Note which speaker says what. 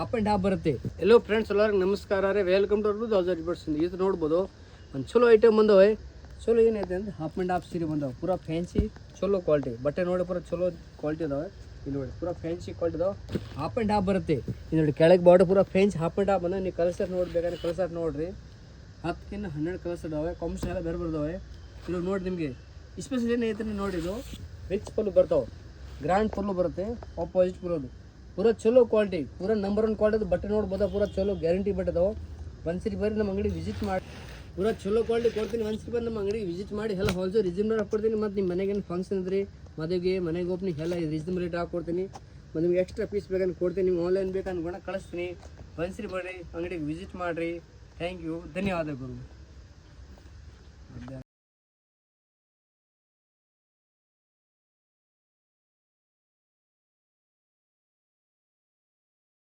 Speaker 1: Half and half ಬರುತ್ತೆ. ಎಲ್ಲೋ friends ಎಲ್ಲರಿಗೂ ನಮಸ್ಕಾರ ರೀ, ವೆಲ್ಕಮ್ ಟು ಅರ್ಬುದ್ ಹೌಸ್ ಬರ್ಸ್. ಇದು ನೋಡ್ಬೋದು ಒಂದು ಚಲೋ ಐಟಮ್ ಬಂದವೆ. ಚಲೋ ಏನೈತೆ ಅಂದ್ರೆ ಹಾಫ್ ಆ್ಯಂಡ್ ಹಾಫ್ ಸೀರೆ ಬಂದವೆ, ಪೂರಾ ಫ್ಯಾನ್ಸಿ ಚಲೋ ಕ್ವಾಲಿಟಿ ಬಟ್ಟೆ ನೋಡಿ, ಪೂರಾ ಚಲೋ ಕ್ವಾಲಿಟಿ ಇದಾವೆ. ಇಲ್ಲಿ ನೋಡಿ ಪೂರಾ ಫ್ಯಾನ್ಸಿ ಕ್ವಾಲಿಟಿ ಇದಾವೆ, ಹಾಫ್ ಆ್ಯಂಡ್ ಹಾಫ್ ಬರುತ್ತೆ. ಇದು ನೋಡಿ ಕೆಳಗೆ ಬಾರ್ಡರ್ ಪೂರಾ ಫ್ಯಾನ್ಸಿ ಹಾಫ್ ಆ್ಯಂಡ್ ಹಾಫ್ ಬಂದ. ನೀವು ಕಲರ್ಸರ್ ನೋಡ್ಬೇಕಾದ್ರೆ ಕಲರ್ಸರ್ ನೋಡ್ರಿ, 10 12 ಕಲರ್ಸ್ ಇದಾವೆ, ಕಾಂಬಿನೇಷನ್ ಎಲ್ಲ ಬೇರೆ ಬರ್ತಾವೆ. ಇಲ್ಲಿ ನೋಡಿ ನಿಮಗೆ ಸ್ಪೆಷಲ್ ಏನೈತೆ ನೋಡಿ, ಇದು ರಿಚ್ ಪಲ್ಲು ಬರ್ತಾವೆ, ಗ್ರ್ಯಾಂಡ್ ಪಲ್ಲು ಬರುತ್ತೆ, ಆಪೋಸಿಟ್ ಬರೋದು ಪೂರಾ ಚಲೋ ಕ್ವಾಲಿಟಿ, ಪೂರಾ ನಂಬರ್ 1 ಕ್ವಾಲಿಟಿ ಬಟ್ಟೆ ನೋಡ್ಬೋದ, ಪೂರಾ ಚಲೋ ಗ್ಯಾರಂಟಿ ಬಟ್ಟೆ ಇದಾವೆ. ಒಂದ್ಸರಿ ಬರ್ರಿ ನಮ್ಮ ಅಂಗಡಿ ವಿಸಿಟ್ ಮಾಡಿ, ಪೂರಾ ಚಲೋ ಕ್ವಾಲಿಟಿ ಕೊಡ್ತೀನಿ. ಒಂದ್ಸರಿ ಬಂದು ನಮ್ಮ ಅಂಗಡಿ ವಿಸಿಟ್ ಮಾಡಿ ಎಲ್ಲ ಹೋಲ್ಸೇಲ್ ರೀಸನಬಲ್ ಹಾಕ್ಕೊಡ್ತೀನಿ. ಮತ್ತು ನಿಮ್ಮ ಮನೆಗೇನು ಫಂಕ್ಷನ್ ಇದ್ರಿ, ಮದುವೆಗೆ ಮನೆಗೆ ಓಪನಿಂಗ್ ಎಲ್ಲ ರೀಸನಬಲ್ ರೇಟ್ ಹಾಕ್ಕೊಡ್ತೀನಿ. ಮತ್ತು ನಿಮ್ಗೆ ಎಕ್ಸ್ಟ್ರಾ ಪೀಸ್ ಬೇಕಂತ ಕೊಡ್ತೀನಿ, ನಿಮ್ಗೆ ಆನ್ಲೈನ್ ಬೇಕಂತ ಗುಣ ಕಳಿಸ್ತೀನಿ. ಒಂದ್ಸರಿ ಬರ್ರಿ ಅಂಗಡಿಗೆ ವಿಸಿಟ್ ಮಾಡಿರಿ. ಥ್ಯಾಂಕ್ ಯು, ಧನ್ಯವಾದಗಳು.